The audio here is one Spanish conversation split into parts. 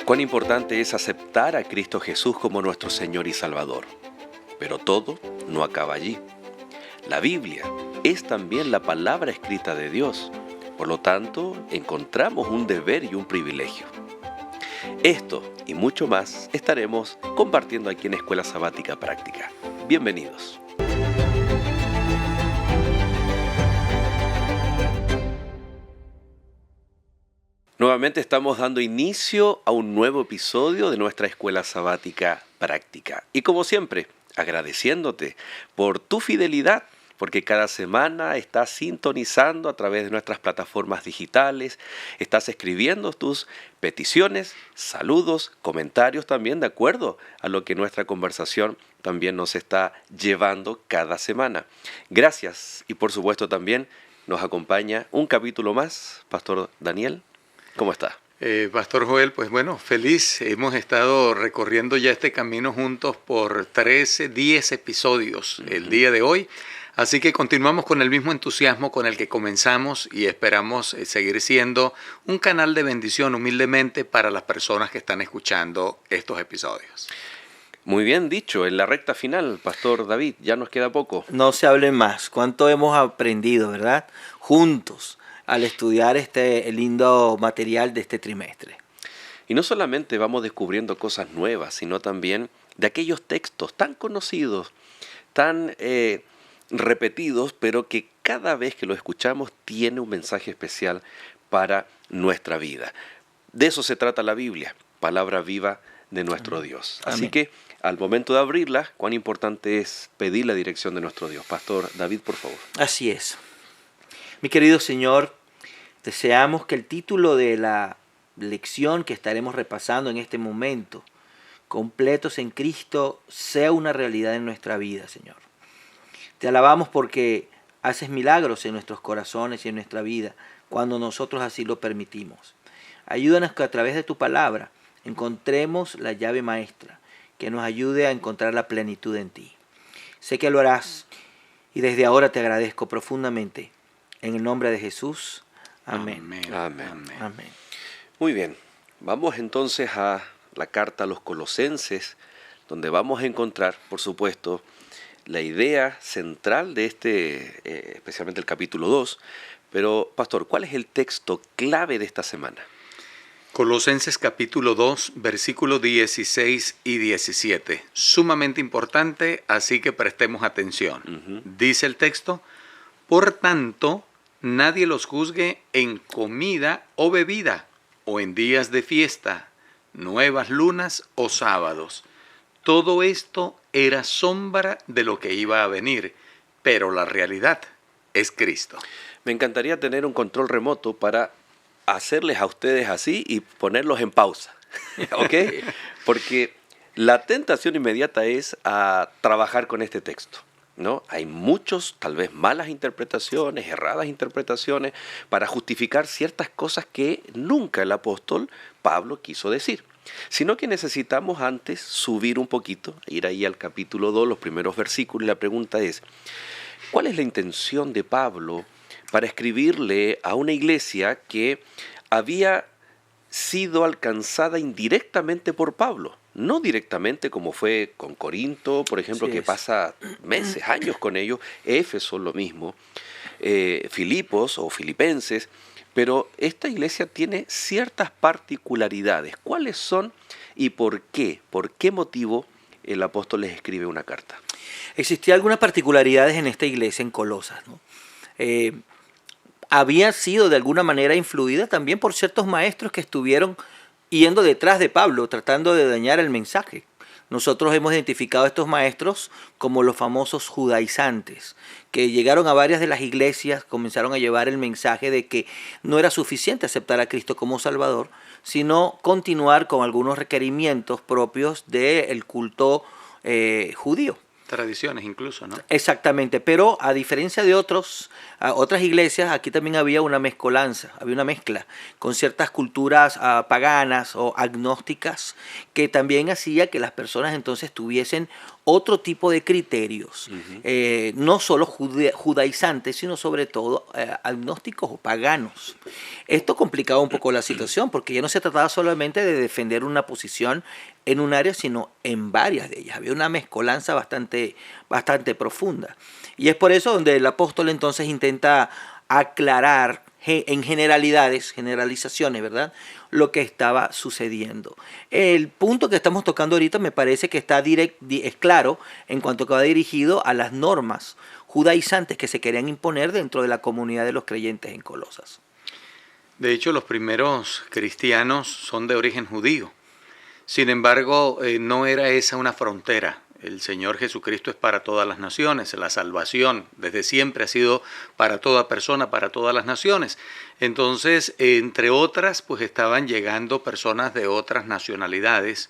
Cuán importante es aceptar a Cristo Jesús como nuestro Señor y Salvador. Pero todo no acaba allí. La Biblia es también la palabra escrita de Dios. Por lo tanto, encontramos un deber y un privilegio. Esto y mucho más estaremos compartiendo aquí en Escuela Sabática Práctica. Bienvenidos. Nuevamente estamos dando inicio a un nuevo episodio de nuestra Escuela Sabática Práctica. Y como siempre, agradeciéndote por tu fidelidad, porque cada semana estás sintonizando a través de nuestras plataformas digitales, estás escribiendo tus peticiones, saludos, comentarios también de acuerdo a lo que nuestra conversación también nos está llevando cada semana. Gracias y por supuesto también nos acompaña un capítulo más, Pastor Daniel. ¿Cómo está? Pastor Joel, pues bueno, feliz. Hemos estado recorriendo ya este camino juntos por 10 episodios el día de hoy. Así que continuamos con el mismo entusiasmo con el que comenzamos y esperamos seguir siendo un canal de bendición humildemente para las personas que están escuchando estos episodios. Muy bien dicho, en la recta final, Pastor David, ya nos queda poco. No se hable más. ¿Cuánto hemos aprendido, verdad? Juntos, al estudiar este lindo material de este trimestre. Y no solamente vamos descubriendo cosas nuevas, sino también de aquellos textos tan conocidos, tan repetidos, pero que cada vez que lo escuchamos tiene un mensaje especial para nuestra vida. De eso se trata la Biblia, palabra viva de nuestro Dios. Así Amén. que al momento de abrirla, cuán importante es pedir la dirección de nuestro Dios. Pastor David, por favor. Así es. Mi querido Señor, deseamos que el título de la lección que estaremos repasando en este momento, completos en Cristo, sea una realidad en nuestra vida, Señor. Te alabamos porque haces milagros en nuestros corazones y en nuestra vida cuando nosotros así lo permitimos. Ayúdanos que a través de tu palabra encontremos la llave maestra que nos ayude a encontrar la plenitud en ti. Sé que lo harás y desde ahora te agradezco profundamente. En el nombre de Jesús. Amén. Amén. Amén. Amén. Amén. Muy bien, vamos entonces a la carta a los Colosenses, donde vamos a encontrar, por supuesto, la idea central de especialmente el capítulo 2. Pero, Pastor, ¿cuál es el texto clave de esta semana? Colosenses capítulo 2, versículos 16 y 17. Sumamente importante, así que prestemos atención. Dice el texto: por tanto, nadie los juzgue en comida o bebida, o en días de fiesta, nuevas lunas o sábados. Todo esto era sombra de lo que iba a venir, pero la realidad es Cristo. Me encantaría tener un control remoto para hacerles a ustedes así y ponerlos en pausa, ¿ok? Porque la tentación inmediata es a trabajar con este texto, ¿no? Hay muchos, tal vez malas interpretaciones, erradas interpretaciones, para justificar ciertas cosas que nunca el apóstol Pablo quiso decir. Sino que necesitamos antes subir un poquito, ir ahí al capítulo 2, los primeros versículos, y la pregunta es, ¿cuál es la intención de Pablo para escribirle a una iglesia que había sido alcanzada indirectamente por Pablo? No directamente como fue con Corinto, por ejemplo, que pasa meses, años con ellos, Éfeso lo mismo, Filipos o Filipenses, pero esta iglesia tiene ciertas particularidades. ¿Cuáles son y por qué? ¿Por qué motivo el apóstol les escribe una carta? Existían algunas particularidades en esta iglesia en Colosas, ¿no? Había sido de alguna manera influida también por ciertos maestros que estuvieron yendo detrás de Pablo, tratando de dañar el mensaje. Nosotros hemos identificado a estos maestros como los famosos judaizantes, que llegaron a varias de las iglesias, comenzaron a llevar el mensaje de que no era suficiente aceptar a Cristo como Salvador, sino continuar con algunos requerimientos propios del culto judío. Tradiciones incluso, ¿no? Exactamente, pero a diferencia de otras iglesias, aquí también había una mezcolanza, había una mezcla con ciertas culturas paganas o agnósticas que también hacía que las personas entonces tuviesen otro tipo de criterios, no solo judaizantes, sino sobre todo agnósticos o paganos. Esto complicaba un poco la situación, porque ya no se trataba solamente de defender una posición en un área, sino en varias de ellas. Había una mezcolanza bastante profunda. Y es por eso donde el apóstol entonces intenta aclarar en generalizaciones, ¿verdad?, lo que estaba sucediendo. El punto que estamos tocando ahorita me parece que es claro en cuanto que va dirigido a las normas judaizantes que se querían imponer dentro de la comunidad de los creyentes en Colosas. De hecho, los primeros cristianos son de origen judío. Sin embargo, no era esa una frontera. El Señor Jesucristo es para todas las naciones. La salvación desde siempre ha sido para toda persona, para todas las naciones. Entonces, entre otras, pues estaban llegando personas de otras nacionalidades,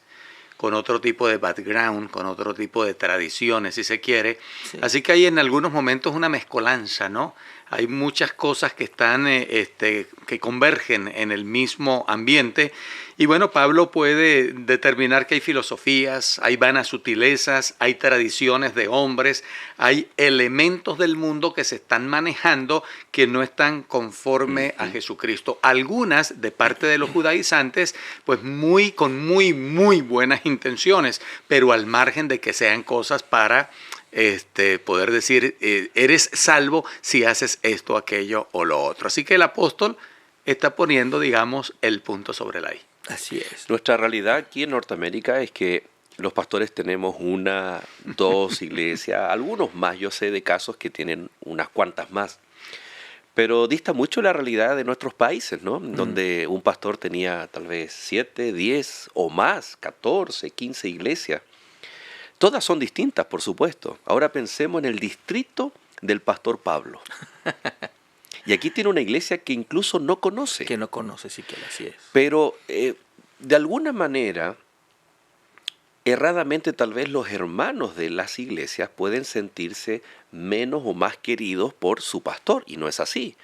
con otro tipo de background, con otro tipo de tradiciones, si se quiere. Sí. Así que hay en algunos momentos una mezcolanza, ¿no? Hay muchas cosas que están, que convergen en el mismo ambiente. Y bueno, Pablo puede determinar que hay filosofías, hay vanas sutilezas, hay tradiciones de hombres, hay elementos del mundo que se están manejando que no están conforme a Jesucristo. Algunas de parte de los judaizantes, pues con muy buenas intenciones, pero al margen de que sean cosas para poder decir, eres salvo si haces esto, aquello o lo otro. Así que el apóstol está poniendo, digamos, el punto sobre la I. Así es. Nuestra realidad aquí en Norteamérica es que los pastores tenemos 1, 2 iglesias, algunos más, yo sé de casos que tienen unas cuantas más. Pero dista mucho la realidad de nuestros países, ¿no? Donde un pastor tenía tal vez 7, 10 o más, 14, 15 iglesias. Todas son distintas, por supuesto. Ahora pensemos en el distrito del pastor Pablo. Y aquí tiene una iglesia que incluso no conoce. Que no conoce siquiera, así es. Pero de alguna manera, erradamente tal vez los hermanos de las iglesias pueden sentirse menos o más queridos por su pastor. Y no es así.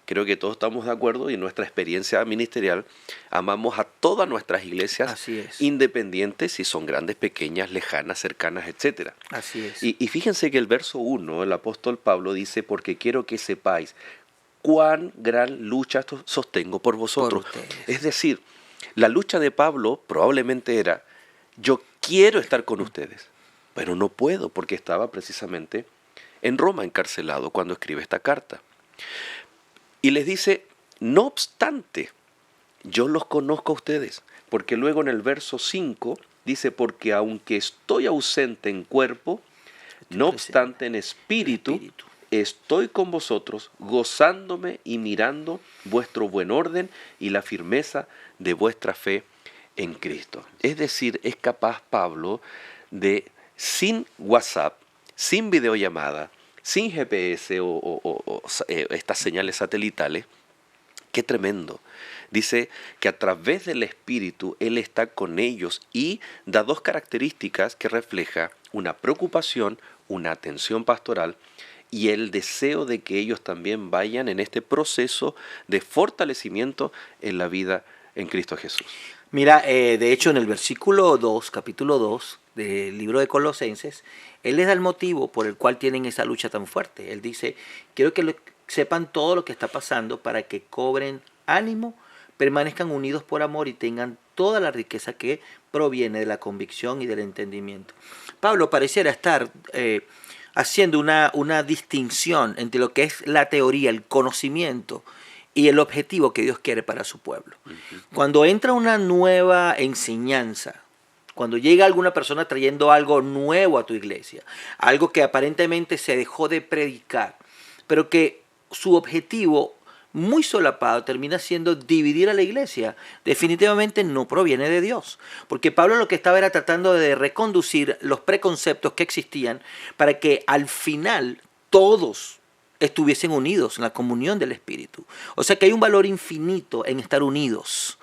Creo que todos estamos de acuerdo y en nuestra experiencia ministerial amamos a todas nuestras iglesias, independientes si son grandes, pequeñas, lejanas, cercanas, etc. Así es. Y fíjense que el verso 1, el apóstol Pablo dice, porque quiero que sepáis cuán gran lucha sostengo por vosotros. Es decir, la lucha de Pablo probablemente era, yo quiero estar con ustedes, pero no puedo porque estaba precisamente en Roma encarcelado cuando escribe esta carta. Y les dice, no obstante, yo los conozco a ustedes, porque luego en el verso 5 dice, porque aunque estoy ausente en cuerpo, no obstante en espíritu, estoy con vosotros, gozándome y mirando vuestro buen orden y la firmeza de vuestra fe en Cristo. Es decir, es capaz Pablo de, sin WhatsApp, sin videollamada, sin GPS o estas señales satelitales, qué tremendo. Dice que a través del Espíritu Él está con ellos y da 2 características que refleja una preocupación, una atención pastoral y el deseo de que ellos también vayan en este proceso de fortalecimiento en la vida en Cristo Jesús. Mira, de hecho en el versículo 2, capítulo 2 del libro de Colosenses, él les da el motivo por el cual tienen esa lucha tan fuerte. Él dice, quiero que sepan todo lo que está pasando para que cobren ánimo, permanezcan unidos por amor y tengan toda la riqueza que proviene de la convicción y del entendimiento. Pablo pareciera estar haciendo una distinción entre lo que es la teoría, el conocimiento y el objetivo que Dios quiere para su pueblo. Cuando entra una nueva enseñanza, cuando llega alguna persona trayendo algo nuevo a tu iglesia, algo que aparentemente se dejó de predicar, pero que su objetivo muy solapado termina siendo dividir a la iglesia, definitivamente no proviene de Dios. Porque Pablo lo que estaba era tratando de reconducir los preconceptos que existían para que al final todos estuviesen unidos en la comunión del Espíritu. O sea que hay un valor infinito en estar unidos.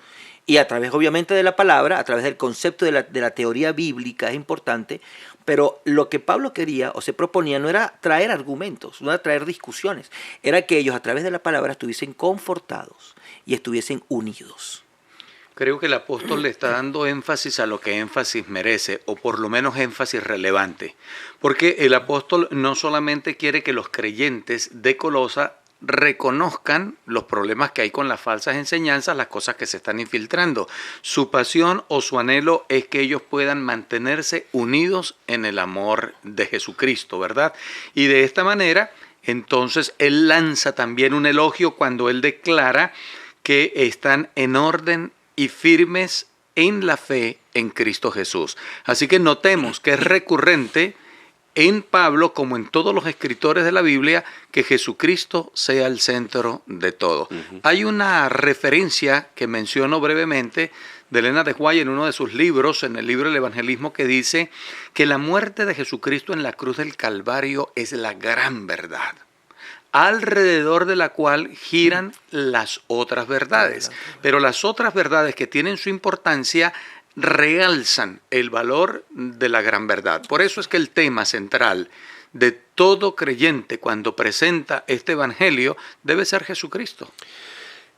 Y a través obviamente de la palabra, a través del concepto de la teoría bíblica es importante, pero lo que Pablo quería o se proponía no era traer argumentos, no era traer discusiones, era que ellos a través de la palabra estuviesen confortados y estuviesen unidos. Creo que el apóstol le está dando énfasis a lo que énfasis merece, o por lo menos énfasis relevante. Porque el apóstol no solamente quiere que los creyentes de Colosa reconozcan los problemas que hay con las falsas enseñanzas, las cosas que se están infiltrando. Su pasión o su anhelo es que ellos puedan mantenerse unidos en el amor de Jesucristo, ¿verdad? Y de esta manera, entonces, él lanza también un elogio cuando él declara que están en orden y firmes en la fe en Cristo Jesús. Así que notemos que es recurrente en Pablo, como en todos los escritores de la Biblia, que Jesucristo sea el centro de todo. Hay una referencia que menciono brevemente de Elena de White en uno de sus libros, en el libro del Evangelismo, que dice que la muerte de Jesucristo en la cruz del Calvario es la gran verdad, alrededor de la cual giran las otras verdades. Pero las otras verdades que tienen su importancia realzan el valor de la gran verdad. Por eso es que el tema central de todo creyente cuando presenta este evangelio debe ser Jesucristo.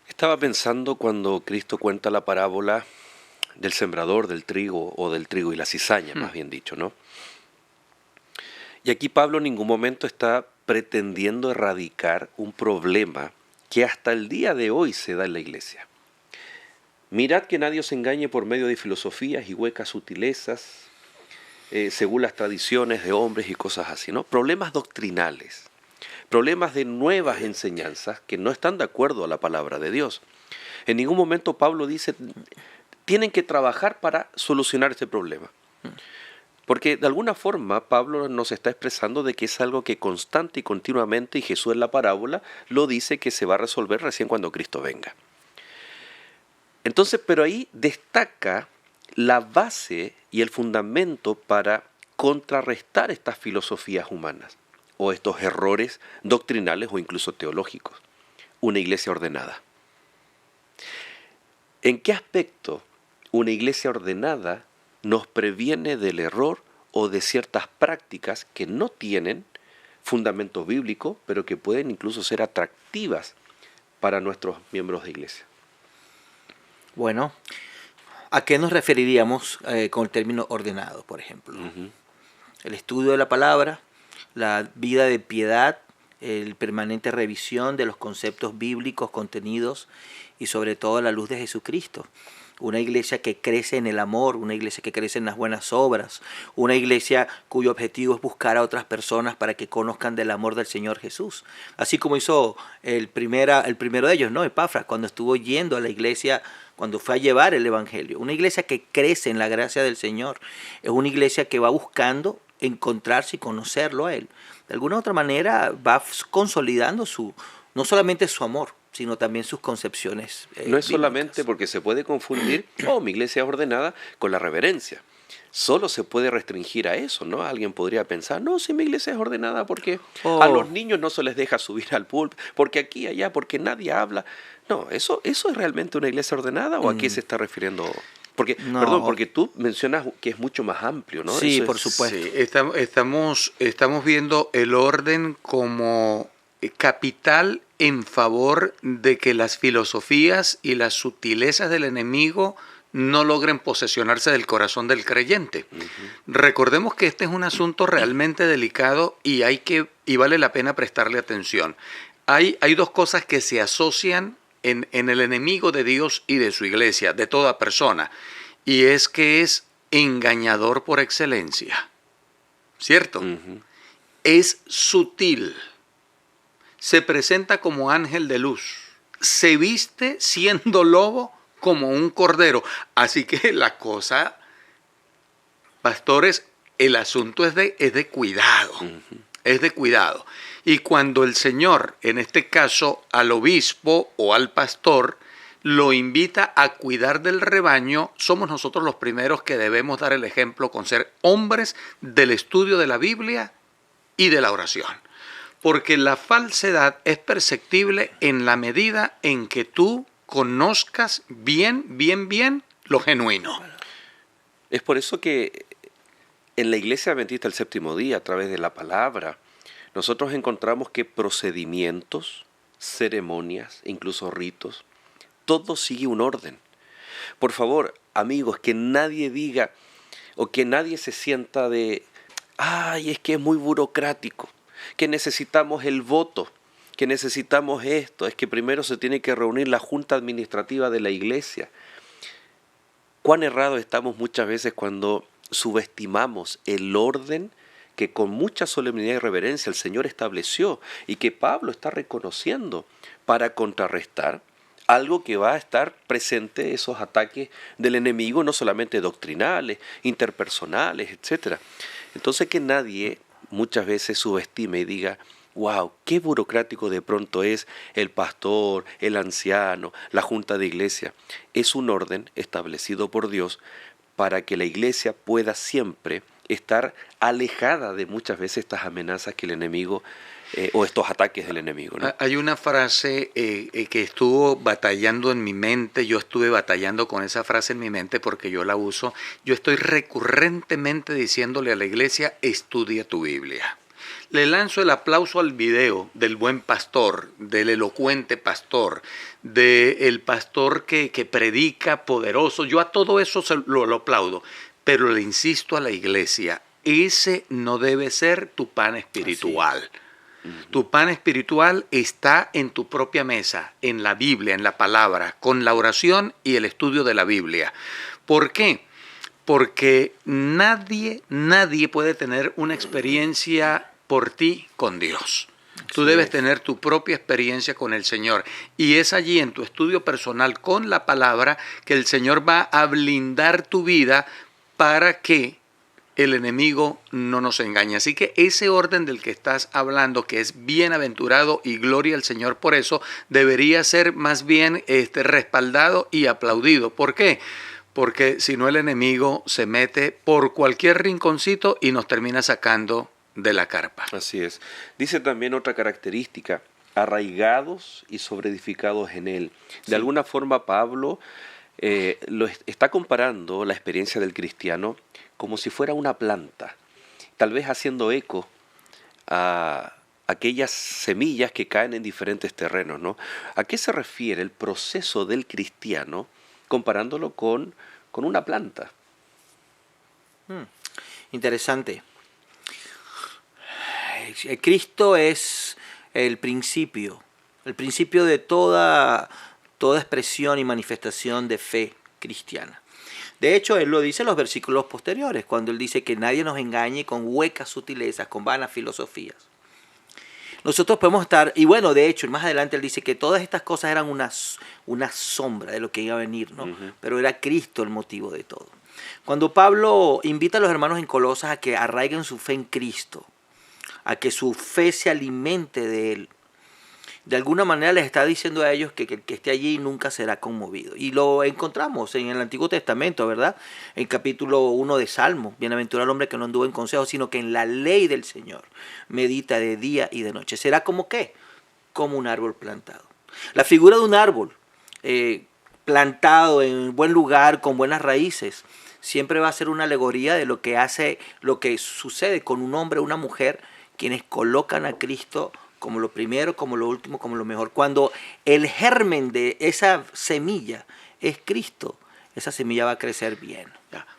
Estaba pensando cuando Cristo cuenta la parábola del sembrador del trigo, o del trigo y la cizaña, más bien dicho, ¿no? Y aquí Pablo en ningún momento está pretendiendo erradicar un problema que hasta el día de hoy se da en la iglesia. Mirad que nadie os engañe por medio de filosofías y huecas sutilezas, según las tradiciones de hombres y cosas así, ¿no? Problemas doctrinales, problemas de nuevas enseñanzas que no están de acuerdo a la palabra de Dios. En ningún momento Pablo dice, tienen que trabajar para solucionar este problema. Porque de alguna forma Pablo nos está expresando de que es algo que constante y continuamente, y Jesús en la parábola lo dice, que se va a resolver recién cuando Cristo venga. Entonces, pero ahí destaca la base y el fundamento para contrarrestar estas filosofías humanas o estos errores doctrinales o incluso teológicos. Una iglesia ordenada. ¿En qué aspecto una iglesia ordenada nos previene del error o de ciertas prácticas que no tienen fundamento bíblico, pero que pueden incluso ser atractivas para nuestros miembros de iglesia? Bueno, ¿a qué nos referiríamos con el término ordenado, por ejemplo? El estudio de la palabra, la vida de piedad, el permanente revisión de los conceptos bíblicos contenidos y sobre todo la luz de Jesucristo. Una iglesia que crece en el amor, una iglesia que crece en las buenas obras, una iglesia cuyo objetivo es buscar a otras personas para que conozcan del amor del Señor Jesús. Así como hizo el primero de ellos, ¿no? Epafras, cuando estuvo yendo a la iglesia, cuando fue a llevar el evangelio. Una iglesia que crece en la gracia del Señor. Es una iglesia que va buscando encontrarse y conocerlo a Él. De alguna otra manera va consolidando no solamente su amor, sino también sus concepciones. No es solamente porque se puede confundir, mi iglesia es ordenada, con la reverencia. Solo se puede restringir a eso, ¿no? Alguien podría pensar, no, si mi iglesia es ordenada porque a los niños no se les deja subir al púlpito, porque aquí y allá, porque nadie habla. No, ¿eso es realmente una iglesia ordenada o a qué se está refiriendo? Porque, no. Perdón, porque tú mencionas que es mucho más amplio, ¿no? Sí, por supuesto. Sí, estamos viendo el orden como capital en favor de que las filosofías y las sutilezas del enemigo no logren posesionarse del corazón del creyente. Recordemos que este es un asunto realmente delicado y vale la pena prestarle atención. Hay dos cosas que se asocian en el enemigo de Dios y de su iglesia, de toda persona, y es que es engañador por excelencia, ¿cierto? Es sutil, se presenta como ángel de luz, se viste siendo lobo como un cordero. Así que la cosa, pastores, el asunto es de cuidado, es de cuidado. Y cuando el Señor, en este caso al obispo o al pastor, lo invita a cuidar del rebaño, somos nosotros los primeros que debemos dar el ejemplo con ser hombres del estudio de la Biblia y de la oración. Porque la falsedad es perceptible en la medida en que tú conozcas bien lo genuino. Es por eso que en la Iglesia Adventista del Séptimo Día, a través de la palabra, nosotros encontramos que procedimientos, ceremonias, incluso ritos, todo sigue un orden. Por favor, amigos, que nadie diga o que nadie se sienta de, ay, es que es muy burocrático, que necesitamos el voto, que necesitamos esto, es que primero se tiene que reunir la junta administrativa de la iglesia. Cuán errados estamos muchas veces cuando subestimamos el orden que con mucha solemnidad y reverencia el Señor estableció y que Pablo está reconociendo para contrarrestar algo que va a estar presente, esos ataques del enemigo, no solamente doctrinales, interpersonales, etc. Entonces que nadie muchas veces subestime y diga, wow, qué burocrático de pronto es el pastor, el anciano, la junta de iglesia. Es un orden establecido por Dios para que la iglesia pueda siempre estar alejada de muchas veces estas amenazas que el enemigo o estos ataques del enemigo, ¿no? Hay una frase que estuvo batallando en mi mente, yo estuve batallando con esa frase en mi mente porque yo la uso. Yo estoy recurrentemente diciéndole a la iglesia, estudia tu Biblia. Le lanzo el aplauso al video del buen pastor, del elocuente pastor, del pastor que predica poderoso. Yo a todo eso lo aplaudo, pero le insisto a la iglesia, ese no debe ser tu pan espiritual. Tu pan espiritual está en tu propia mesa, en la Biblia, en la palabra, con la oración y el estudio de la Biblia. ¿Por qué? Porque nadie puede tener una experiencia por ti con Dios. Tú debes tener tu propia experiencia con el Señor. Y es allí en tu estudio personal con la palabra que el Señor va a blindar tu vida para que el enemigo no nos engañe. Así que ese orden del que estás hablando, que es bienaventurado y gloria al Señor por eso, debería ser más bien respaldado y aplaudido. ¿Por qué? Porque si no el enemigo se mete por cualquier rinconcito y nos termina sacando de la carpa. Así es. Dice también otra característica, arraigados y sobreedificados en él. De alguna forma Pablo está comparando la experiencia del cristiano como si fuera una planta, tal vez haciendo eco a aquellas semillas que caen en diferentes terrenos, ¿no? ¿A qué se refiere el proceso del cristiano comparándolo con una planta? Interesante. Cristo es el principio de toda expresión y manifestación de fe cristiana. De hecho, él lo dice en los versículos posteriores, cuando él dice que nadie nos engañe con huecas sutilezas, con vanas filosofías. Nosotros podemos estar, y bueno, de hecho, más adelante él dice que todas estas cosas eran una sombra de lo que iba a venir, ¿no? Pero era Cristo el motivo de todo. Cuando Pablo invita a los hermanos en Colosas a que arraiguen su fe en Cristo, a que su fe se alimente de él, de alguna manera les está diciendo a ellos que el que esté allí nunca será conmovido. Y lo encontramos en el Antiguo Testamento, ¿verdad? En capítulo 1 de Salmo. Bienaventurado el hombre que no anduvo en consejo, sino que en la ley del Señor medita de día y de noche. ¿Será como qué? Como un árbol plantado. La figura de un árbol plantado en buen lugar, con buenas raíces, siempre va a ser una alegoría de lo que sucede con un hombre o una mujer, quienes colocan a Cristo como lo primero, como lo último, como lo mejor. Cuando el germen de esa semilla es Cristo, esa semilla va a crecer bien.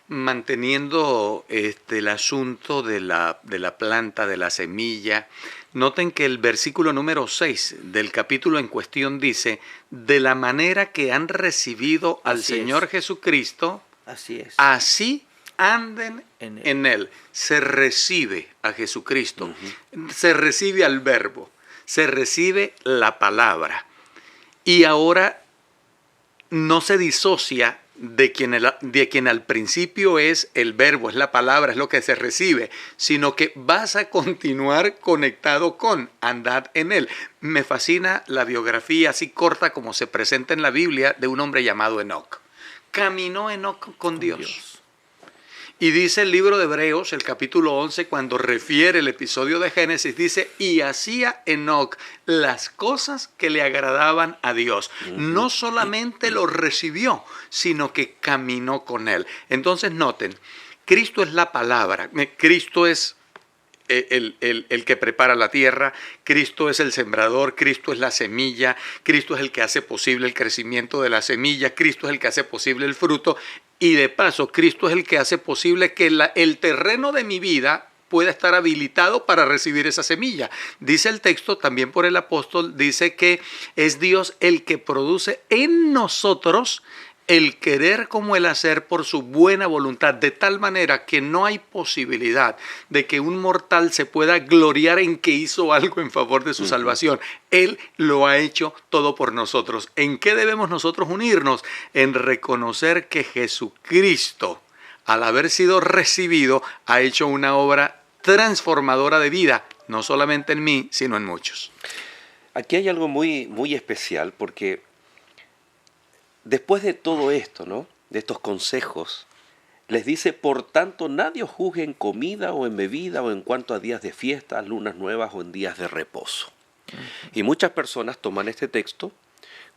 Manteniendo el asunto de la planta, de la semilla, noten que el versículo número 6 del capítulo en cuestión dice, de la manera que han recibido al Señor Jesucristo, así anden en él. Se recibe a Jesucristo, se recibe al Verbo, se recibe la palabra. Y ahora no se disocia de quien al principio es el Verbo, es la palabra, es lo que se recibe, sino que vas a continuar conectado con, andad en él. Me fascina la biografía así corta como se presenta en la Biblia de un hombre llamado Enoc. Caminó Enoc con Dios. Y dice el libro de Hebreos, el capítulo 11, cuando refiere el episodio de Génesis, dice, y hacía Enoc las cosas que le agradaban a Dios. No solamente lo recibió, sino que caminó con él. Entonces noten, Cristo es la palabra, Cristo es el que prepara la tierra, Cristo es el sembrador, Cristo es la semilla, Cristo es el que hace posible el crecimiento de la semilla, Cristo es el que hace posible el fruto y de paso Cristo es el que hace posible que el terreno de mi vida pueda estar habilitado para recibir esa semilla. Dice el texto también por el apóstol, dice que es Dios el que produce en nosotros el querer como el hacer por su buena voluntad, de tal manera que no hay posibilidad de que un mortal se pueda gloriar en que hizo algo en favor de su salvación. Él lo ha hecho todo por nosotros. ¿En qué debemos nosotros unirnos? En reconocer que Jesucristo, al haber sido recibido, ha hecho una obra transformadora de vida, no solamente en mí, sino en muchos. Aquí hay algo muy, muy especial porque después de todo esto, ¿no?, de estos consejos, les dice, por tanto, nadie os juzgue en comida o en bebida o en cuanto a días de fiesta, lunas nuevas o en días de reposo. Y muchas personas toman este texto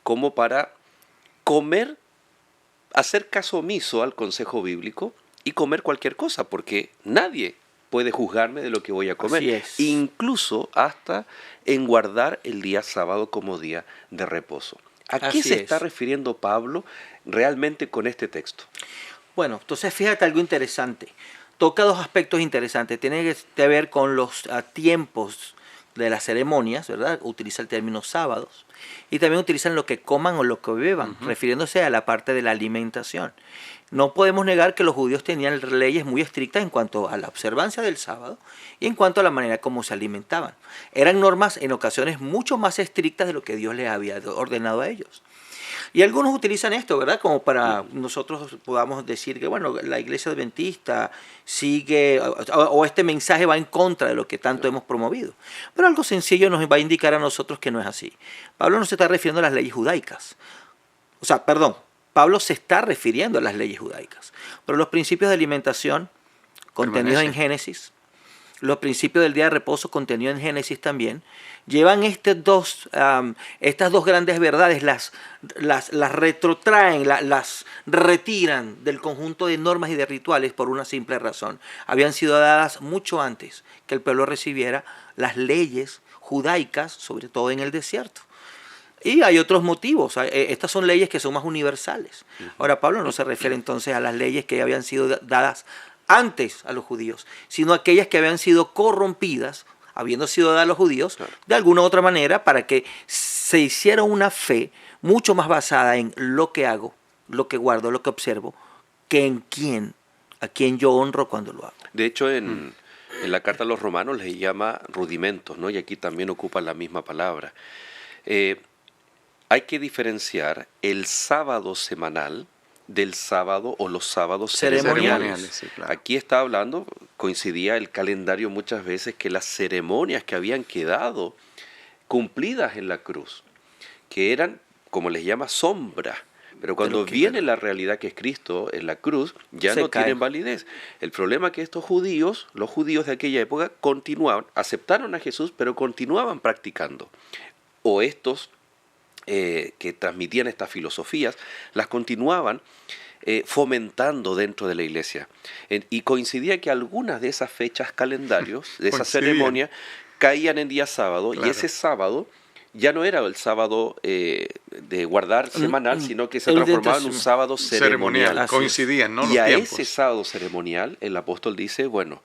como para comer, hacer caso omiso al consejo bíblico y comer cualquier cosa, porque nadie puede juzgarme de lo que voy a comer, Así es. incluso hasta en guardar el día sábado como día de reposo. ¿A qué Así se es. está refiriendo Pablo realmente con este texto? Bueno, entonces fíjate algo interesante. Toca dos aspectos interesantes. Tiene que ver con los tiempos de las ceremonias, ¿verdad? Utiliza el término sábados. Y también utilizan lo que coman o lo que beban, refiriéndose a la parte de la alimentación. No podemos negar que los judíos tenían leyes muy estrictas en cuanto a la observancia del sábado y en cuanto a la manera como se alimentaban. Eran normas en ocasiones mucho más estrictas de lo que Dios les había ordenado a ellos. Y algunos utilizan esto, ¿verdad? Como para nosotros podamos decir que, bueno, la iglesia adventista sigue, o este mensaje va en contra de lo que tanto hemos promovido. Pero algo sencillo nos va a indicar a nosotros que no es así. Pablo no se está refiriendo a las leyes judaicas. O sea, perdón, Pablo se está refiriendo a las leyes judaicas. Pero los principios de alimentación contenidos en Génesis, los principios del día de reposo contenidos en Génesis también, llevan estas dos grandes verdades, las retrotraen, las retiran del conjunto de normas y de rituales por una simple razón. Habían sido dadas mucho antes que el pueblo recibiera las leyes judaicas, sobre todo en el desierto. Y hay otros motivos. Estas son leyes que son más universales. Ahora, Pablo no se refiere entonces a las leyes que habían sido dadas antes a los judíos, sino a aquellas que habían sido corrompidas, habiendo sido dadas a los judíos, de alguna u otra manera, para que se hiciera una fe mucho más basada en lo que hago, lo que guardo, lo que observo, que en a quien yo honro cuando lo hago. De hecho, en la carta a los romanos les llama rudimentos, ¿no? Y aquí también ocupan la misma palabra. Hay que diferenciar el sábado semanal del sábado o los sábados ceremoniales. Sí, claro. Aquí está hablando, coincidía el calendario muchas veces, que las ceremonias que habían quedado cumplidas en la cruz, que eran, como les llama, sombra. Pero cuando viene la realidad que es Cristo en la cruz, ya no tienen validez. El problema es que estos judíos, los judíos de aquella época, continuaban, aceptaron a Jesús, pero continuaban practicando. O estos que transmitían estas filosofías, las continuaban fomentando dentro de la iglesia. Y coincidía que algunas de esas fechas calendarios, de esas ceremonias, caían en día sábado, y ese sábado ya no era el sábado de guardar semanal, sino que se transformaba en un sábado ceremonial. Coincidían, ¿no? Y los a tiempos. ese sábado ceremonial, el apóstol dice, bueno,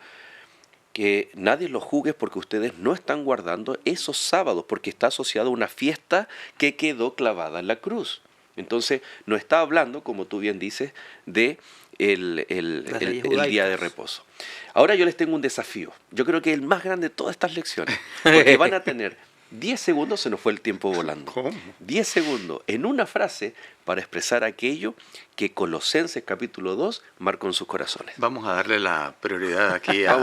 que nadie los juzgue porque ustedes no están guardando esos sábados, porque está asociado a una fiesta que quedó clavada en la cruz. Entonces, no está hablando, como tú bien dices, de el día de reposo. Ahora yo les tengo un desafío. Yo creo que es el más grande de todas estas lecciones, porque van a tener 10 segundos, se nos fue el tiempo volando. ¿Cómo? 10 segundos en una frase para expresar aquello que Colosenses capítulo 2 marcó en sus corazones. Vamos a darle la prioridad aquí a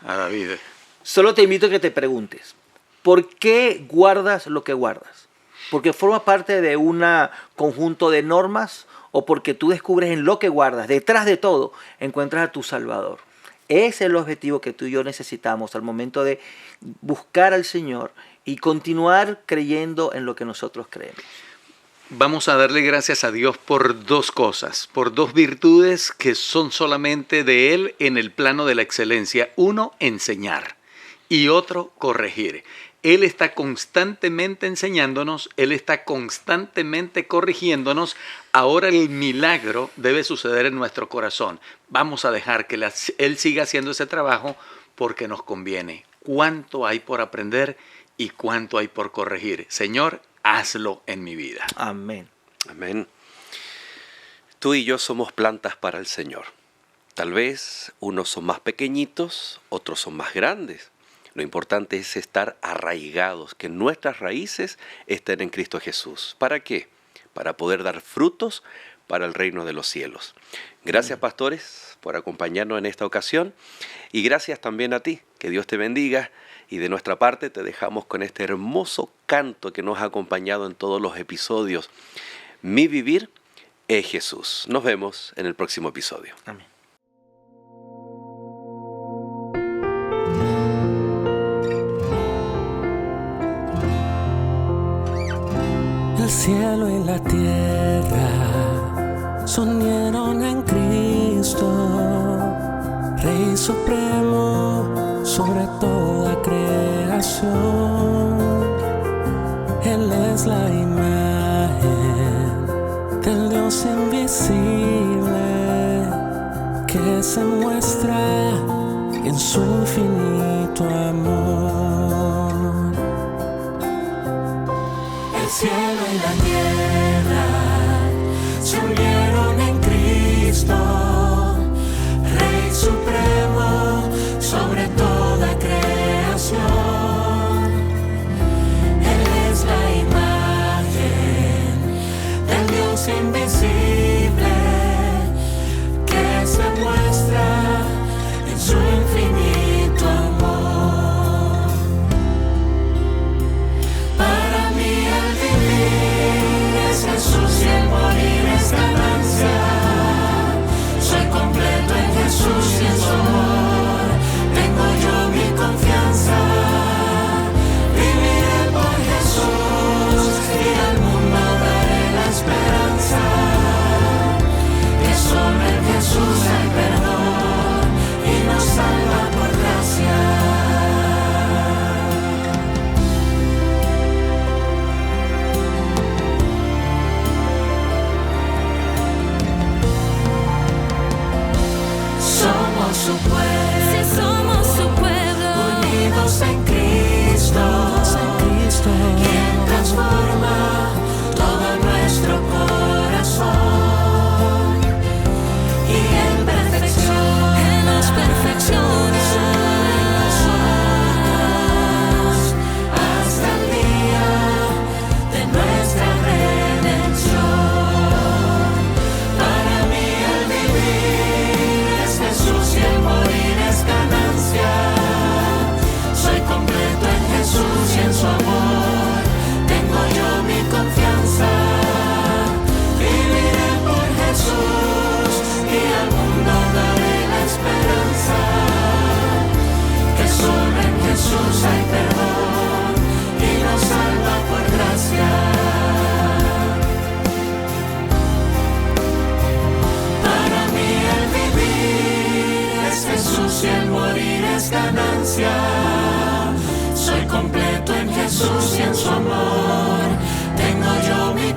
David. Solo te invito a que te preguntes, ¿por qué guardas lo que guardas? ¿Porque forma parte de un conjunto de normas o porque tú descubres en lo que guardas, detrás de todo, encuentras a tu Salvador? Ese es el objetivo que tú y yo necesitamos al momento de buscar al Señor y continuar creyendo en lo que nosotros creemos. vamos a darle gracias a Dios por dos cosas, por dos virtudes que son solamente de Él en el plano de la excelencia. Uno, enseñar, y otro, corregir. Él está constantemente enseñándonos, Él está constantemente corrigiéndonos. Ahora el milagro debe suceder en nuestro corazón. Vamos a dejar que Él siga haciendo ese trabajo porque nos conviene. ¿Cuánto hay por aprender y cuánto hay por corregir? Señor, hazlo en mi vida. Amén. Amén. Tú y yo somos plantas para el Señor. Tal vez unos son más pequeñitos, otros son más grandes. Lo importante es estar arraigados, que nuestras raíces estén en Cristo Jesús. ¿Para qué? Para poder dar frutos para el reino de los cielos. Gracias, pastores, por acompañarnos en esta ocasión. Y gracias también a ti. Que Dios te bendiga. Y de nuestra parte te dejamos con este hermoso canto que nos ha acompañado en todos los episodios. Mi vivir es Jesús. Nos vemos en el próximo episodio. Amén. El cielo y la tierra se unieron en Cristo, Rey Supremo sobre toda creación. Él es la imagen del Dios invisible que se muestra en su infinito amor. El cielo y la tierra se unieron en Cristo, Rey Supremo sobre toda creación. Él es la imagen del Dios invisible que se muestra en su infinito amor. Jesús y el morir es ganancia. Soy completo en Jesús y en su amor. Tengo yo mi confianza. Viviré por Jesús y al mundo daré la esperanza. Que solo en Jesús hay perdón y nos salva por gracia. Su pueblo, si somos su pueblo, unidos en Cristo, quien transforma todo nuestro corazón y en perfección, Él nos perfecciona hasta el día de nuestra redención. Para mí el vivir es Jesús y el morir es ganancia. Soy completo en Jesús y en su amor. Tengo yo mi confianza. Viviré por Jesús y al mundo daré la esperanza. Que solo en Jesús hay perdón y nos salva por gracia. Para mí el vivir es Jesús y el morir es ganancia. Soy completo en Jesús y en su amor. Tengo yo mi